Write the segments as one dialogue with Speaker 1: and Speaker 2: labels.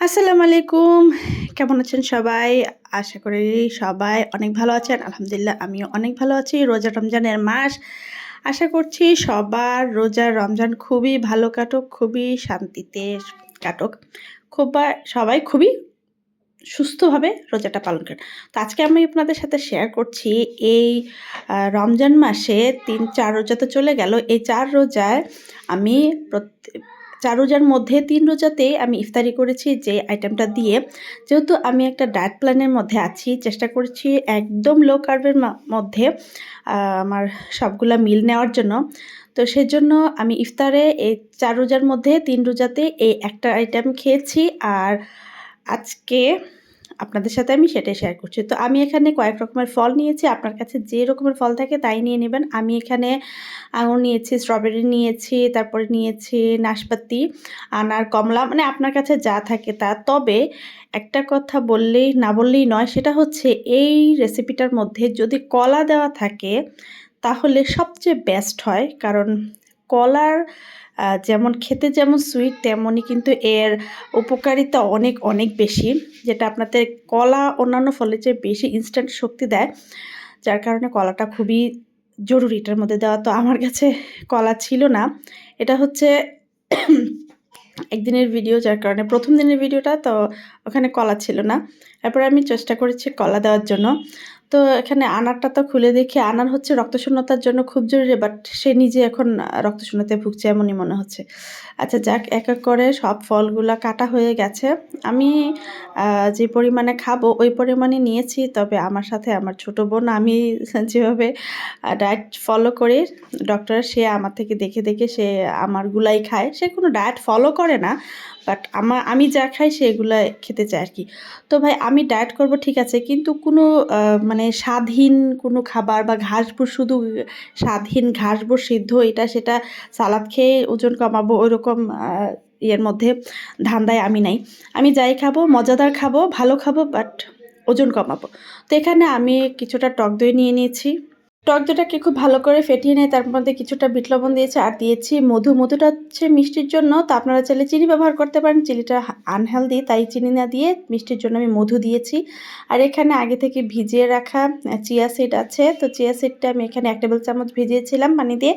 Speaker 1: আসসালামু আলাইকুম। কেমন আছেন সবাই? আশা করি সবাই অনেক ভালো আছেন। আলহামদুলিল্লাহ আমিও অনেক ভালো আছি। রোজা রমজানের মাস। আশা করছি সবার রোজা রমজান খুবই ভালো কাটুক, খুবই শান্তিতে কাটুক। সবাই খুবই সুস্থভাবে রোজাটা পালন করেন। তো আজকে আমি আপনাদের সাথে শেয়ার করছি এই রমজান মাসে ৩-৪ রোজা তো চলে গেল। এই ৪ রোজায় আমি ৪ রোজার মধ্যে ৩ রোজাতেই আমি ইফতারি করেছি যে আইটেমটা দিয়ে। যেহেতু আমি একটা ডায়েট প্ল্যানের মধ্যে আছি, চেষ্টা করছি একদম লো কার্বের মধ্যে আমার সবগুলা মিল নেওয়ার জন্য। তো সেজন্য আমি ইফতারে এই ৪ রোজার মধ্যে ৩ রোজাতে এই একটা আইটেম খেয়েছি। আর আজকে আপনাদের সাথে আমি সেটাই শেয়ার করছি। তো আমি এখানে কয়েক রকমের ফল নিয়েছি। আপনার কাছে যে রকমের ফল থাকে তাই নিয়ে নেবেন। আমি এখানে আঙুর নিয়েছি, স্ট্রবেরি নিয়েছি, তারপরে নিয়েছি নাশপাতি, আনার, কমলা, মানে আপনার কাছে যা থাকে তা। তবে একটা কথা না বললেই নয়, সেটা হচ্ছে এই রেসিপিটার মধ্যে যদি কলা দেওয়া থাকে তাহলে সবচেয়ে বেস্ট হয়। কারণ কলার যেমন খেতে যেমন সুইট, তেমনই কিন্তু এর উপকারিতা অনেক অনেক বেশি, যেটা আপনাদের কলা অন্যান্য ফলের চেয়ে বেশি ইনস্ট্যান্ট শক্তি দেয়। যার কারণে কলাটা খুবই জরুরি এটার মধ্যে দেওয়া। তো আমার কাছে কলা ছিল না। এটা হচ্ছে একদিনের ভিডিও, যার কারণে প্রথম দিনের ভিডিওটা, তো ওখানে কলা ছিল না। তারপরে আমি চেষ্টা করেছি কলা দেওয়ার জন্য। তো এখানে আনারটা তো খুলে দেখি, আনার হচ্ছে রক্তশূন্যতার জন্য খুব জরুরি, বাট সে নিজে এখন রক্তশূন্যতায় ভুগছে এমনই মনে হচ্ছে। আচ্ছা যাক, এক এক করে সব ফলগুলা কাটা হয়ে গেছে। আমি যে পরিমাণে খাবো ওই পরিমাণে নিয়েছি। তবে আমার সাথে আমার ছোটো বোন, আমি যেভাবে ডায়েট ফলো করি, সে আমার থেকে দেখে দেখে সে আমারগুলাই খায়। সে কোনো ডায়েট ফলো করে না, বাট আমি যা খাই সেগুলা খেতে চাই আর কি। তো ভাই আমি ডায়েট করব ঠিক আছে, কিন্তু কোনো মানে স্বাদহীন কোনো খাবার বা শুধু স্বাদহীন ঘাসবুট সিদ্ধ এটা সেটা সালাদ খেয়ে ওজন কমাবো ওইরকম ইয়ের মধ্যে ধান্দায় আমি নাই। আমি যাই খাবো মজাদার খাবো, ভালো খাবো, বাট ওজন কমাবো। তো এখানে আমি কিছুটা টক দই নিয়ে নিয়েছি। টক দইটাকে খুব ভালো করে ফেটিয়ে নিয়ে তার মধ্যে কিছুটা বিট লবণ দিয়েছি, আর দিয়েছি মধু। মধুটা হচ্ছে মিষ্টির জন্য, তো আপনারা চাইলে চিনি ব্যবহার করতে পারেন। চিনিটা আনহেলদি, তাই চিনি না দিয়ে মিষ্টির জন্য আমি মধু দিয়েছি। আর এখানে আগে থেকে ভিজিয়ে রাখা চিয়া সিড আছে, তো চিয়া সিডটা আমি এখানে 1 টেবিল চামচ ভিজিয়েছিলাম পানি দিয়ে।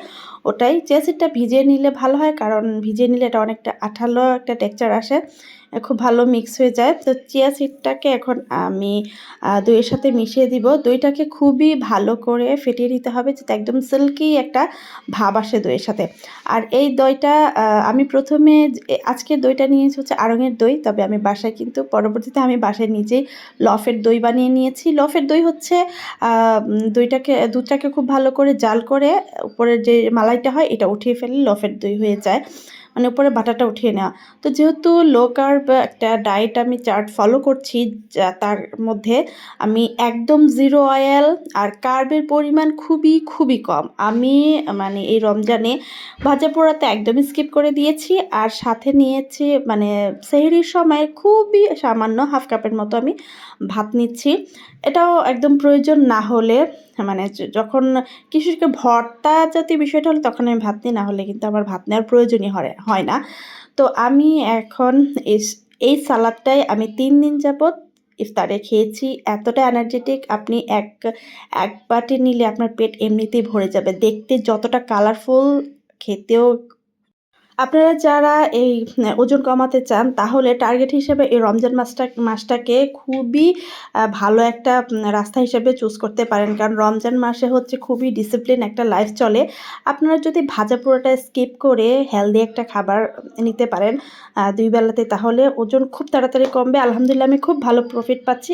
Speaker 1: ওটাই চিয়া সিডটা ভিজিয়ে নিলে ভালো হয়, কারণ ভিজিয়ে নিলে এটা অনেকটা আঠালো একটা টেক্সচার আসে, খুব ভালো মিক্স হয়ে যায়। তো চিয়া সিডটাকে এখন আমি দইয়ের সাথে মিশিয়ে দিব। দইটাকে খুবই ভালো করে ফেটিয়ে নিতে হবে, যাতে একদম সিল্কি একটা ভাব আসে দইয়ের সাথে। আর এই দইটা আমি প্রথমে আজকের দইটা নিয়েছি হচ্ছে আড়ঙের দই, তবে আমি বাসায় কিন্তু পরবর্তীতে আমি বাসায় নিজেই লফের দই বানিয়ে নিয়েছি। লফের দই হচ্ছে দুধটাকে খুব ভালো করে জাল করে উপরের যে মালাইটা হয় এটা উঠিয়ে ফেললে লফের দই হয়ে যায়, মানে উপরে বাটাটা উঠিয়ে নেওয়া। তো যেহেতু লো কার্ব একটা ডায়েট আমি চার্ট ফলো করছি, তার মধ্যে আমি একদম জিরো অয়েল আর কার্বের পরিমাণ খুবই খুবই কম। আমি মানে এই রমজানে ভাজা পোড়াতে একদমই স্কিপ করে দিয়েছি, আর সাথে নিয়েছি মানে সেহরির সময় খুবই সামান্য হাফ কাপের মতো আমি ভাত নিচ্ছি। এটাও একদম প্রয়োজন না হলে, মানে যখন কিছুকে ভর্তা জাতীয় বিষয়টা হলে তখন আমি ভাত নিই, না হলে কিন্তু আমার ভাত নেওয়ার প্রয়োজনই হয় না। তো আমি এখন এই সালাদটাই আমি 3 দিন যাবৎ ইফতারে খেয়েছি। এতটা এনার্জেটিক, আপনি এক বাটি নিলে আপনার পেট এমনিতেই ভরে যাবে। দেখতে যতটা কালারফুল, খেতেও। আপনারা যারা এই ওজন কমাতে চান তাহলে টার্গেট হিসেবে এই রমজান মাসটাকে খুবই ভালো একটা রাস্তা হিসেবে চুজ করতে পারেন। কারণ রমজান মাসে হচ্ছে খুবই ডিসিপ্লিন একটা লাইফ চলে। আপনারা যদি ভাজা পোড়াটা স্কিপ করে হেলদি একটা খাবার নিতে পারেন 2 বেলাতে, তাহলে ওজন খুব তাড়াতাড়ি কমবে। আলহামদুলিল্লাহ আমি খুব ভালো প্রফিট পাচ্ছি।